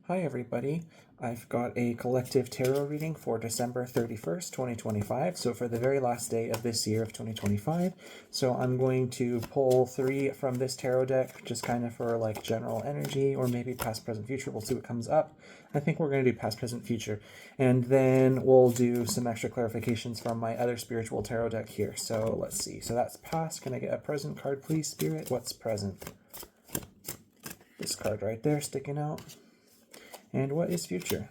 Hi everybody, I've got a collective tarot reading for December 31st, 2025, so for the very last day of this year of 2025. So I'm going to pull 3 from this tarot deck, just kind of for like general energy, or maybe past, present, future. We'll see what comes up. I think we're going to do past, present, future. And then we'll do some extra clarifications from my other spiritual tarot deck here. So let's see. So that's past. Can I get a present card, please, Spirit? What's present? This card right there sticking out. And what is future?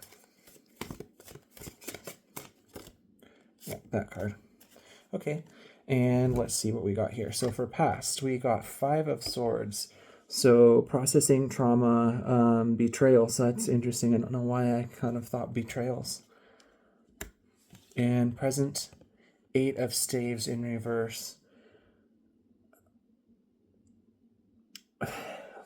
Yeah, that card. Okay, and let's see what we got here. So for past, we got 5 of Swords. So processing trauma, betrayal. So that's interesting. I don't know why I kind of thought betrayals. And present, 8 of Staves in reverse.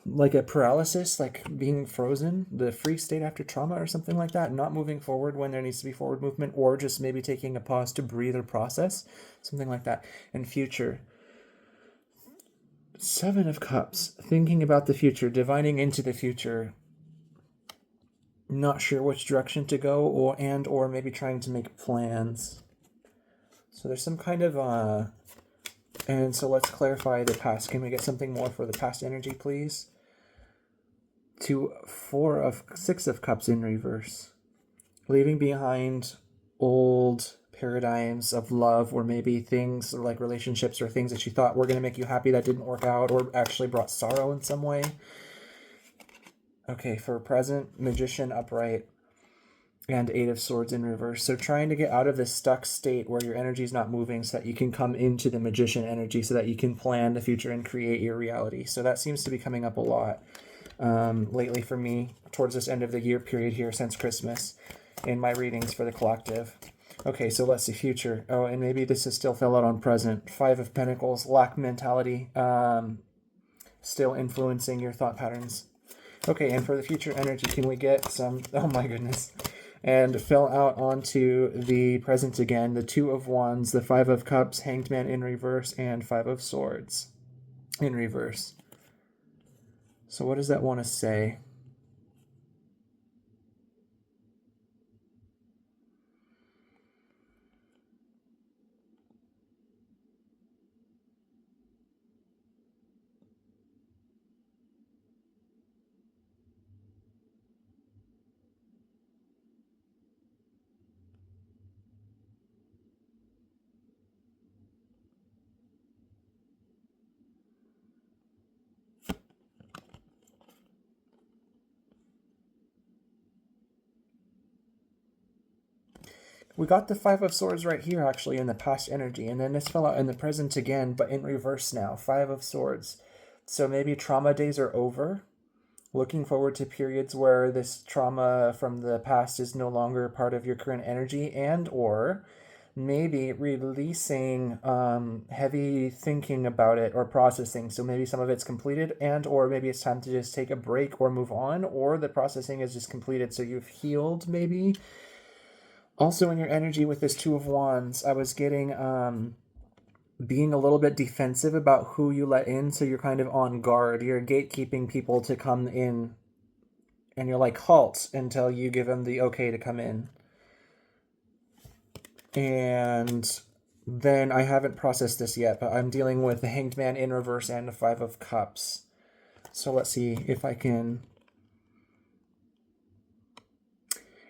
Like a paralysis, like being frozen, the freeze state after trauma or something like that, not moving forward when there needs to be forward movement, or just maybe taking a pause to breathe or process, something like that. And future, 7 of Cups, thinking about the future, divining into the future, not sure which direction to go, or maybe trying to make plans. So there's some kind of and so let's clarify the past. Can we get something more for the past energy, please? 6 of Cups in reverse. Leaving behind old paradigms of love, or maybe things like relationships or things that you thought were going to make you happy that didn't work out, or actually brought sorrow in some way. Okay, for present, Magician upright and 8 of Swords in reverse. So trying to get out of this stuck state where your energy is not moving so that you can come into the Magician energy so that you can plan the future and create your reality. So that seems to be coming up a lot lately for me towards this end of the year period here since Christmas in my readings for the collective. Okay, so let's see future. Oh, and maybe this is still fell out on present. 5 of Pentacles, lack mentality, still influencing your thought patterns. Okay, and for the future energy, can we get some, oh my goodness, and fell out onto the present again, the 2 of Wands, the 5 of Cups, Hanged Man in reverse, and 5 of Swords in reverse. So what does that want to say? We got the 5 of Swords right here, actually, in the past energy. And then this fell out in the present again, but in reverse now. 5 of Swords. So maybe trauma days are over. Looking forward to periods where this trauma from the past is no longer part of your current energy, and or maybe releasing heavy thinking about it or processing. So maybe some of it's completed, and or maybe it's time to just take a break or move on, or the processing is just completed so you've healed maybe. Also in your energy with this 2 of Wands, I was getting being a little bit defensive about who you let in, so you're kind of on guard. You're gatekeeping people to come in, and you're like, halt, until you give them the okay to come in. And then I haven't processed this yet, but I'm dealing with the Hanged Man in reverse and the 5 of Cups. So let's see if I can...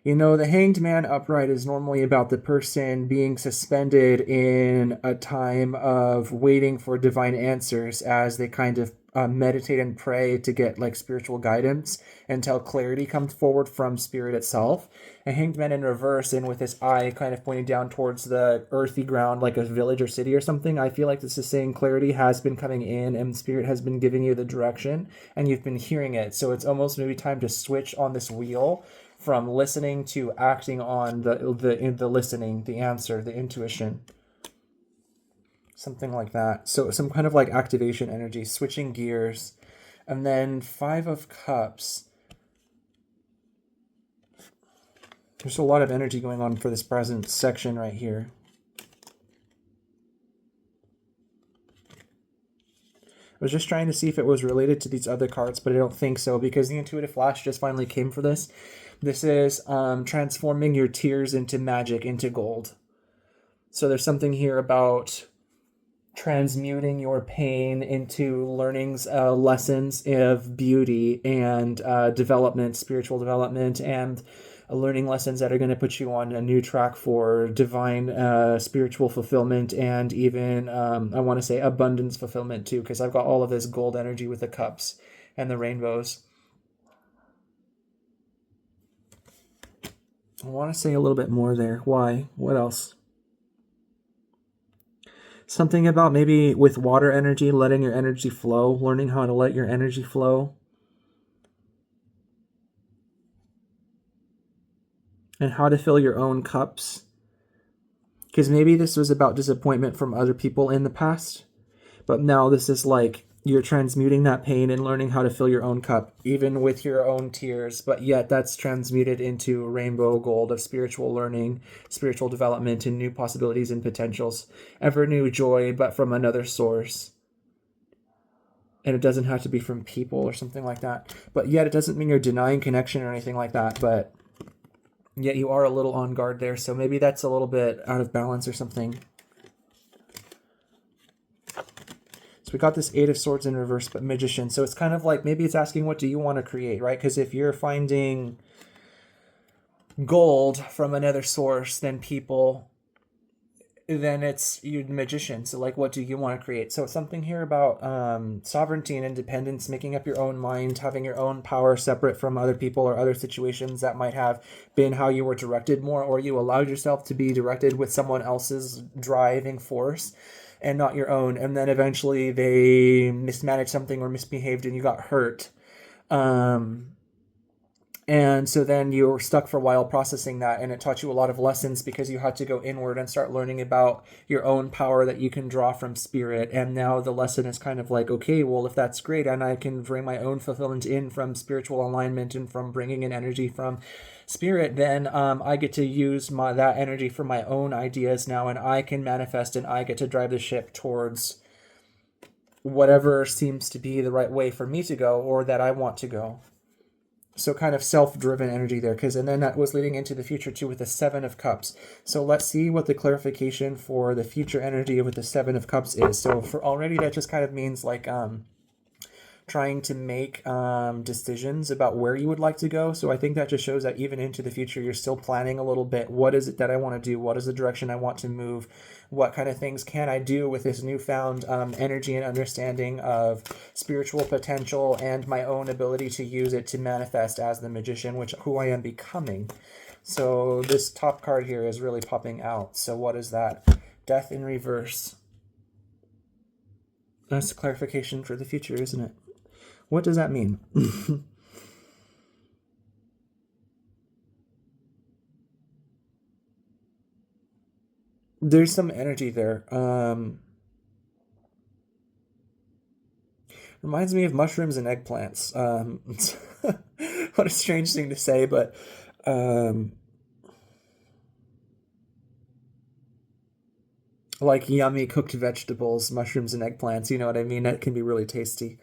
You know, the Hanged Man upright is normally about the person being suspended in a time of waiting for divine answers as they kind of meditate and pray to get like spiritual guidance until clarity comes forward from spirit itself. A Hanged Man in reverse, and with his eye kind of pointing down towards the earthy ground like a village or city or something. I feel like this is saying clarity has been coming in and spirit has been giving you the direction and you've been hearing it. So it's almost maybe time to switch on this wheel from listening to acting on the listening, the answer, the intuition. Something like that. So some kind of like activation energy, switching gears. And then 5 of Cups. There's a lot of energy going on for this present section right here. I was just trying to see if it was related to these other cards, but I don't think so, because the intuitive flash just finally came for this. This is transforming your tears into magic, into gold. So there's something here about transmuting your pain into learnings, lessons of beauty and development, spiritual development, and learning lessons that are going to put you on a new track for divine spiritual fulfillment, and even, I want to say, abundance fulfillment too, because I've got all of this gold energy with the cups and the rainbows. I want to say a little bit more there. Why? What else? Something about maybe with water energy, letting your energy flow, learning how to let your energy flow. And how to fill your own cups. Because maybe this was about disappointment from other people in the past, but now this is like you're transmuting that pain and learning how to fill your own cup, even with your own tears, but yet that's transmuted into rainbow gold of spiritual learning, spiritual development, and new possibilities and potentials. Ever new joy, but from another source. And it doesn't have to be from people or something like that. But yet it doesn't mean you're denying connection or anything like that, but yet you are a little on guard there, so maybe that's a little bit out of balance or something. So we got this Eight of Swords in reverse, but Magician. So it's kind of like, maybe it's asking, what do you want to create, right? Because if you're finding gold from another source than people, then it's you Magician. So like, what do you want to create? So it's something here about sovereignty and independence, making up your own mind, having your own power separate from other people or other situations that might have been how you were directed more, or you allowed yourself to be directed with someone else's driving force and not your own, and then eventually they mismanaged something or misbehaved and you got hurt. And so then you were stuck for a while processing that, and it taught you a lot of lessons because you had to go inward and start learning about your own power that you can draw from spirit. And now the lesson is kind of like, okay, well, if that's great and I can bring my own fulfillment in from spiritual alignment and from bringing in energy from spirit, then I get to use that energy for my own ideas now, and I can manifest and I get to drive the ship towards whatever seems to be the right way for me to go or that I want to go. So kind of self-driven energy there, and then that was leading into the future too with the Seven of Cups. So let's see what the clarification for the future energy with the Seven of Cups is. So for already, that just kind of means like trying to make decisions about where you would like to go. So I think that just shows that even into the future, you're still planning a little bit. What is it that I want to do? What is the direction I want to move? What kind of things can I do with this newfound energy and understanding of spiritual potential and my own ability to use it to manifest as the Magician, who I am becoming. So this top card here is really popping out. So what is that? Death in reverse. That's clarification for the future, isn't it? What does that mean? There's some energy there. Reminds me of mushrooms and eggplants. What a strange thing to say, but like yummy cooked vegetables, mushrooms and eggplants, you know what I mean? That can be really tasty.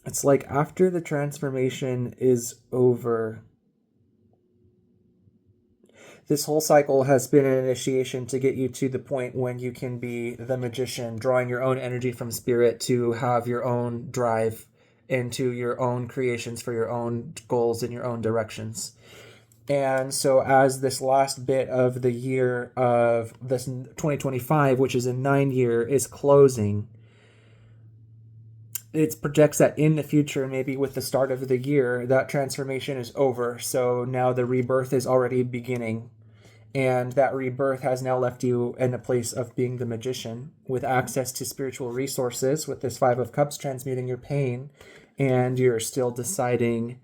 It's like after the transformation is over, this whole cycle has been an initiation to get you to the point when you can be the Magician, drawing your own energy from spirit to have your own drive into your own creations for your own goals and your own directions. And so as this last bit of the year of this 2025, which is a 9-year, is closing, it projects that in the future, maybe with the start of the year, that transformation is over. So now the rebirth is already beginning. And that rebirth has now left you in a place of being the Magician with access to spiritual resources, with this Five of Cups transmuting your pain. And you're still deciding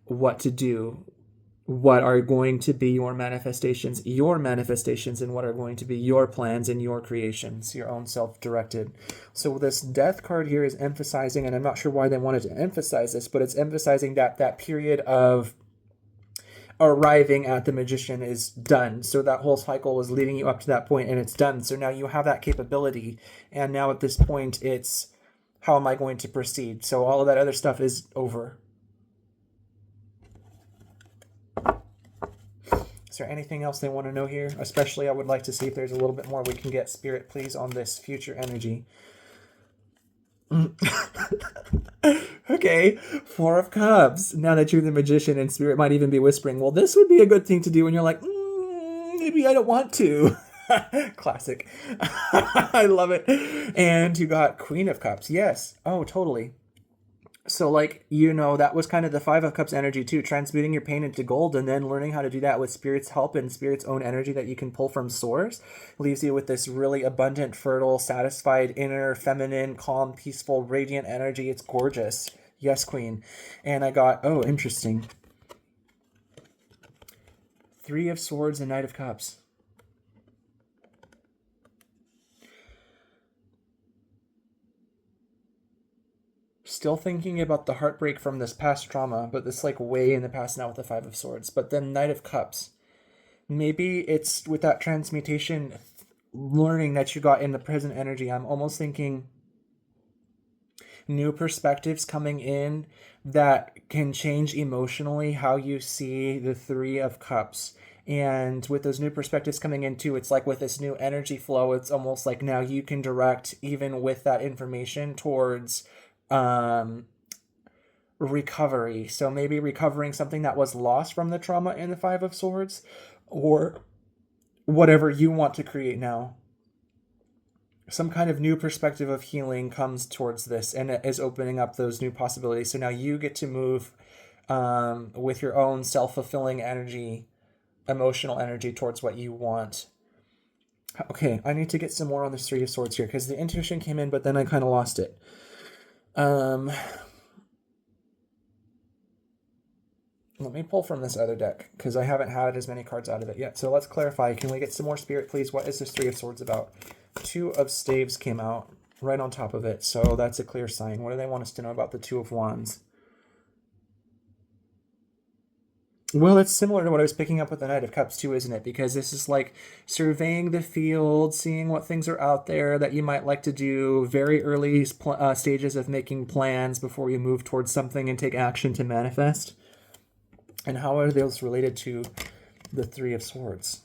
what to do, what are going to be your manifestations, and what are going to be your plans and your creations, your own self-directed. So this Death card here is emphasizing, and I'm not sure why they wanted to emphasize this, but it's emphasizing that period of arriving at the magician is done. So that whole cycle was leading you up to that point, and it's done. So now you have that capability, and now at this point it's, how am I going to proceed? So all of that other stuff is over. Is there anything else they want to know here? Especially, I would like to see if there's a little bit more we can get. Spirit, please, on this future energy. Okay, Four of Cups. Now that you're the magician, and Spirit might even be whispering, well, this would be a good thing to do, and you're like, maybe I don't want to. Classic. I love it. And you got Queen of Cups. Yes. Oh, totally. So, like, you know, that was kind of the Five of Cups energy too, transmuting your pain into gold, and then learning how to do that with Spirit's help and Spirit's own energy that you can pull from source leaves you with this really abundant, fertile, satisfied, inner, feminine, calm, peaceful, radiant energy. It's gorgeous. Yes, Queen. And I got, oh, interesting. Three of Swords and Knight of Cups. Still thinking about the heartbreak from this past trauma, but this like way in the past now with the Five of Swords. But then Knight of Cups. Maybe it's with that transmutation learning that you got in the present energy. I'm almost thinking new perspectives coming in that can change emotionally how you see the Three of Cups. And with those new perspectives coming in too, it's like with this new energy flow, it's almost like now you can direct even with that information towards recovery. So maybe recovering something that was lost from the trauma in the Five of Swords, or whatever you want to create now. Some kind of new perspective of healing comes towards this, and it is opening up those new possibilities. So now you get to move with your own self-fulfilling energy, emotional energy towards what you want. Okay, I need to get some more on this Three of Swords here, because the intuition came in, but then I kind of lost it. Let me pull from this other deck, because I haven't had as many cards out of it yet. So let's clarify. Can we get some more, Spirit, please? What is this Three of Swords about? Two of Staves came out right on top of it, so that's a clear sign. What do they want us to know about the Two of Wands? Well, it's similar to what I was picking up with the Knight of Cups too, isn't it? Because this is like surveying the field, seeing what things are out there that you might like to do, very early stages of making plans before you move towards something and take action to manifest. And how are those related to the Three of Swords?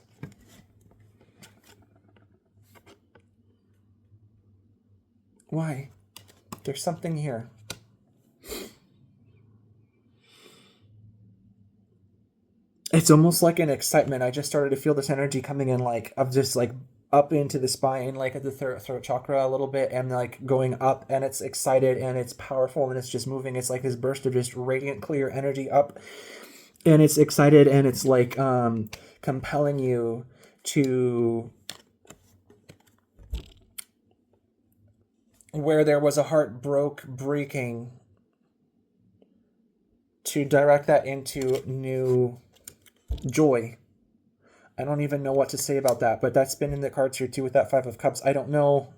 Why? There's something here. It's almost like an excitement. I just started to feel this energy coming in, like, of just like up into the spine, like at the throat chakra a little bit, and like going up, and it's excited and it's powerful and it's just moving. It's like this burst of just radiant, clear energy up, and it's excited, and it's like compelling you to where there was a heart breaking, to direct that into new joy. I don't even know what to say about that, but that's been in the cards here too with that Five of Cups. I don't know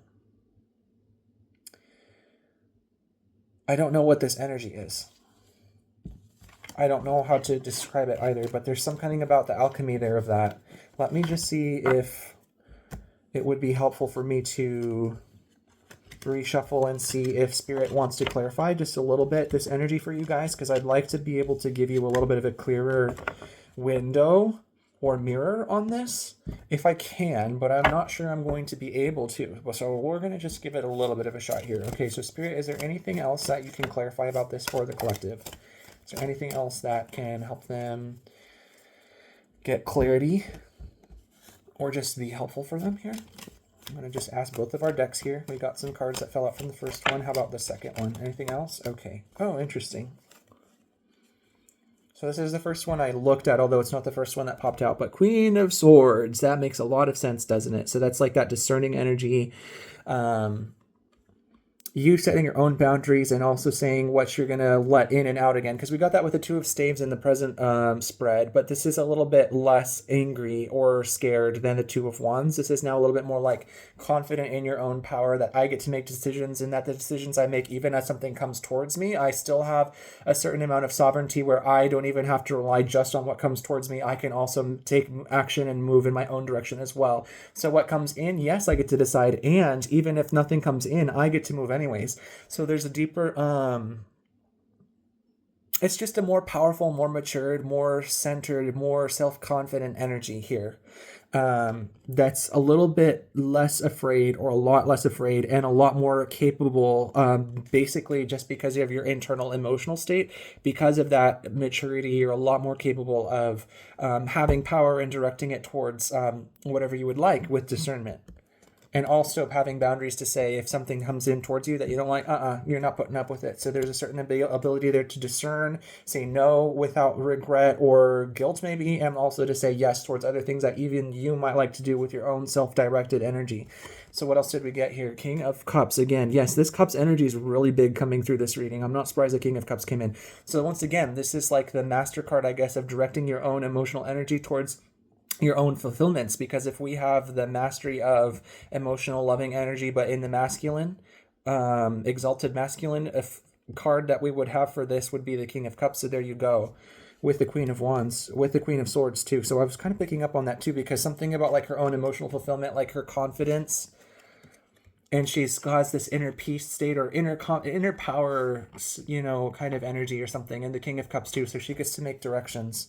what this energy is. I don't know how to describe it either, but there's some kind about the alchemy there of that. Let me just see if it would be helpful for me to reshuffle and see if Spirit wants to clarify just a little bit this energy for you guys, because I'd like to be able to give you a little bit of a clearer window or mirror on this if I can, but I'm not sure I'm going to be able to. So we're going to just give it a little bit of a shot here. Okay, so Spirit, is there anything else that you can clarify about this for the collective? Is there anything else that can help them get clarity or just be helpful for them here? I'm going to just ask both of our decks here. We got some cards that fell out from the first one. How about the second one? Anything else? Okay. Oh, interesting. So this is the first one I looked at, although it's not the first one that popped out. But Queen of Swords, that makes a lot of sense, doesn't it? So that's like that discerning energy. you setting your own boundaries and also saying what you're going to let in and out again. Because we got that with the Two of Staves in the present spread, but this is a little bit less angry or scared than the Two of Wands. This is now a little bit more like confident in your own power, that I get to make decisions, and that the decisions I make, even as something comes towards me, I still have a certain amount of sovereignty where I don't even have to rely just on what comes towards me. I can also take action and move in my own direction as well. So what comes in, yes, I get to decide, and even if nothing comes in, I get to move anyways. So there's a deeper it's just a more powerful, more matured, more centered, more self-confident energy here, that's a little bit less afraid, or a lot less afraid, and a lot more capable, basically just because of your internal emotional state. Because of that maturity, you're a lot more capable of having power and directing it towards whatever you would like with discernment. And also having boundaries to say if something comes in towards you that you don't like, you're not putting up with it. So there's a certain ability there to discern, say no without regret or guilt maybe, and also to say yes towards other things that even you might like to do with your own self-directed energy. So what else did we get here? King of Cups. Again, yes, this Cups energy is really big coming through this reading. I'm not surprised the King of Cups came in. So once again, this is like the master card, I guess, of directing your own emotional energy towards your own fulfillments. Because if we have the mastery of emotional loving energy but in the masculine, exalted masculine, a card that we would have for this would be the King of Cups. So there you go, with the Queen of Wands, with the Queen of Swords too. So I was kind of picking up on that too, because something about like her own emotional fulfillment, like her confidence, and she's has this inner peace state or inner power, kind of energy or something, and the King of Cups too. So she gets to make directions,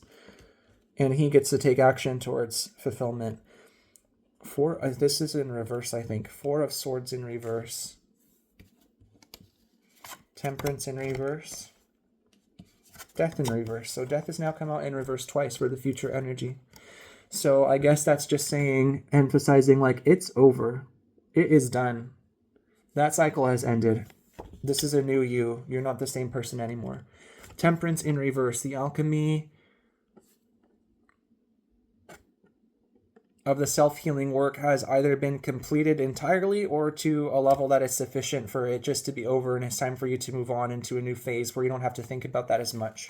and he gets to take action towards fulfillment. This is in reverse, I think. Four of Swords in reverse. Temperance in reverse. Death in reverse. So death has now come out in reverse twice for the future energy. So I guess that's just saying, emphasizing like it's over. It is done. That cycle has ended. This is a new you. You're not the same person anymore. Temperance in reverse. The alchemy of the self-healing work has either been completed entirely or to a level that is sufficient for it just to be over, and it's time for you to move on into a new phase where you don't have to think about that as much.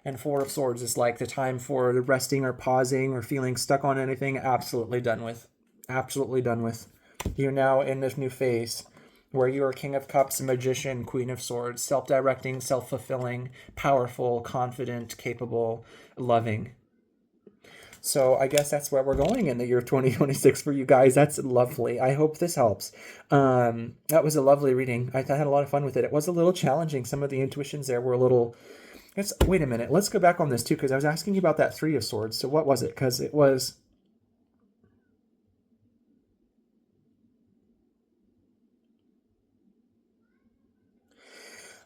And Four of Swords is like the time for the resting or pausing or feeling stuck on anything. Absolutely done with. Absolutely done with. You're now in this new phase where you are King of Cups, Magician, Queen of Swords, self-directing, self-fulfilling, powerful, confident, capable, loving. So I guess that's where we're going in the year 2026 for you guys. That's lovely. I hope this helps. That was a lovely reading. I had a lot of fun with it. It was a little challenging. Some of the intuitions there were a little... Wait a minute. Let's go back on this too, because I was asking you about that Three of Swords. So what was it? Because it was...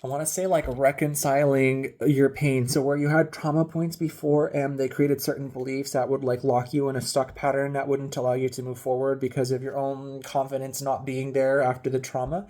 I want to say like reconciling your pain. So where you had trauma points before and they created certain beliefs that would like lock you in a stuck pattern that wouldn't allow you to move forward because of your own confidence not being there after the trauma.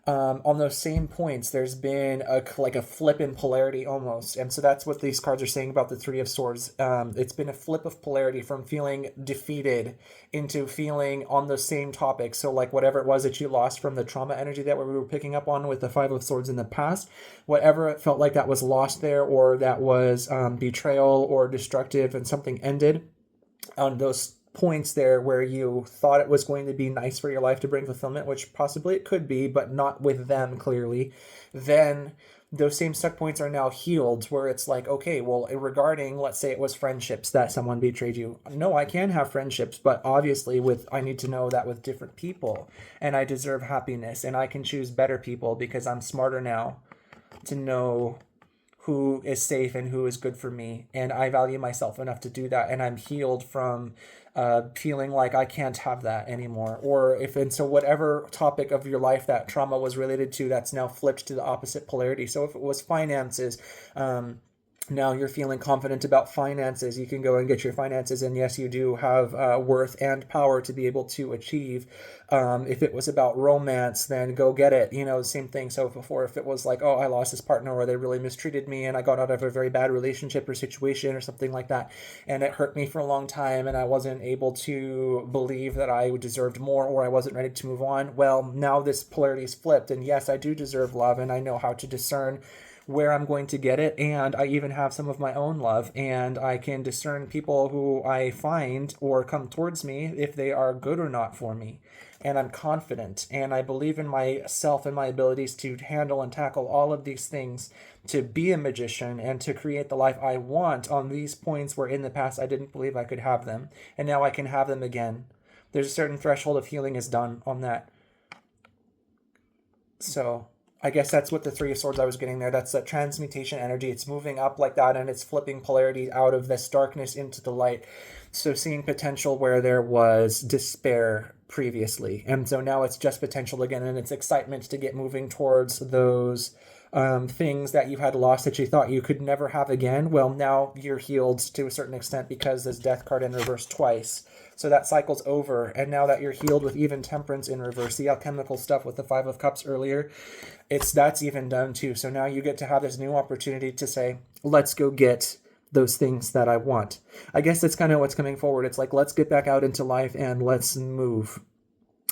On those same points, there's been a flip in polarity almost. And so that's what these cards are saying about the Three of Swords. It's been a flip of polarity from feeling defeated into feeling on the same topic. So like whatever it was that you lost from the trauma energy that we were picking up on with the Five of Swords in the past, whatever it felt like that was lost there, or that was betrayal or destructive, and something ended on those points there where you thought it was going to be nice for your life to bring fulfillment, which possibly it could be, but not with them clearly, then those same stuck points are now healed, where it's like, okay, well, regarding, let's say it was friendships that someone betrayed you. No, I can have friendships, but obviously I need to know that with different people, and I deserve happiness, and I can choose better people because I'm smarter now to know who is safe and who is good for me, and I value myself enough to do that, and I'm healed from feeling like I can't have that anymore. So whatever topic of your life that trauma was related to, that's now flipped to the opposite polarity. So if it was finances, Now you're feeling confident about finances. You can go and get your finances, and yes, you do have worth and power to be able to achieve. If it was about romance, then go get it. Same thing. So before, if it was like, oh, I lost this partner, or they really mistreated me, and I got out of a very bad relationship or situation or something like that, and it hurt me for a long time, and I wasn't able to believe that I deserved more, or I wasn't ready to move on. Well, now this polarity is flipped, and yes, I do deserve love, and I know how to discern where I'm going to get it. And I even have some of my own love, and I can discern people who I find or come towards me if they are good or not for me. And I'm confident, and I believe in myself and my abilities to handle and tackle all of these things, to be a magician and to create the life I want on these points where in the past I didn't believe I could have them. And now I can have them again. There's a certain threshold of healing is done on that. So I guess that's what the Three of Swords I was getting there. That's that transmutation energy. It's moving up like that, and it's flipping polarity out of this darkness into the light. So seeing potential where there was despair previously. And so now it's just potential again, and it's excitement to get moving towards those things that you had lost that you thought you could never have again. Well, now you're healed to a certain extent because this death card in reverse twice. So that cycle's over. And now that you're healed with even temperance in reverse, the alchemical stuff with the Five of Cups earlier, that's even done too. So now you get to have this new opportunity to say, let's go get those things that I want. I guess that's kind of what's coming forward. It's like, let's get back out into life and let's move.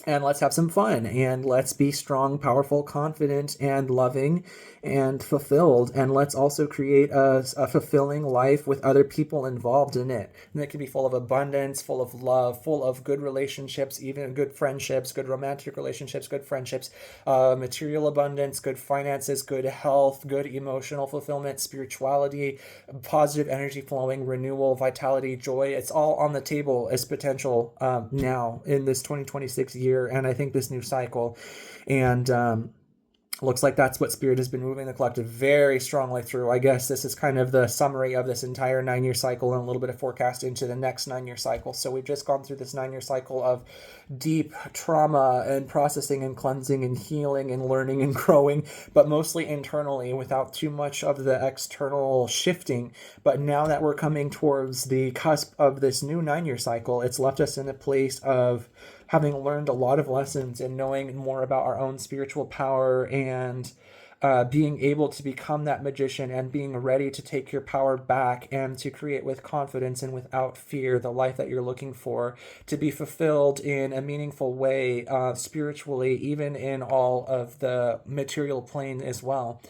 And let's have some fun, and let's be strong, powerful, confident, and loving, and fulfilled. And let's also create a fulfilling life with other people involved in it. And it can be full of abundance, full of love, full of good relationships, even good friendships, good romantic relationships, good friendships, material abundance, good finances, good health, good emotional fulfillment, spirituality, positive energy flowing, renewal, vitality, joy. It's all on the table as potential now in this 2026 year. And I think this new cycle, and looks like that's what Spirit has been moving the collective very strongly through. I guess this is kind of the summary of this entire 9-year cycle and a little bit of forecast into the next 9-year cycle. So we've just gone through this 9-year cycle of deep trauma and processing and cleansing and healing and learning and growing, but mostly internally without too much of the external shifting. But now that we're coming towards the cusp of this new 9-year cycle, it's left us in a place of having learned a lot of lessons and knowing more about our own spiritual power and being able to become that magician and being ready to take your power back and to create with confidence and without fear the life that you're looking for, to be fulfilled in a meaningful way spiritually, even in all of the material plane as well.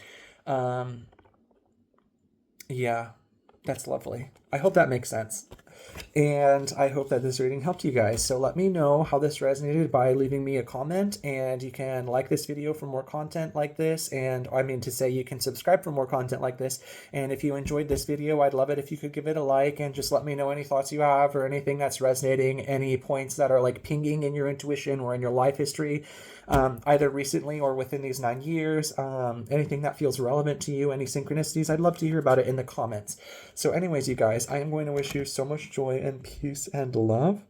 Yeah, that's lovely. I hope that makes sense. And I hope that this reading helped you guys. So let me know how this resonated by leaving me a comment, and you can like this video for more content like this. And I mean to say you can subscribe for more content like this. And if you enjoyed this video, I'd love it if you could give it a like and just let me know any thoughts you have or anything that's resonating, any points that are like pinging in your intuition or in your life history, either recently or within these 9 years, anything that feels relevant to you, any synchronicities. I'd love to hear about it in the comments. So anyways, you guys, I am going to wish you so much joy and peace and love,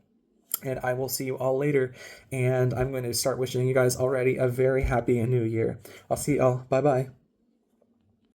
and I will see you all later. And I'm going to start wishing you guys already a very happy new year. I'll see y'all. Bye bye.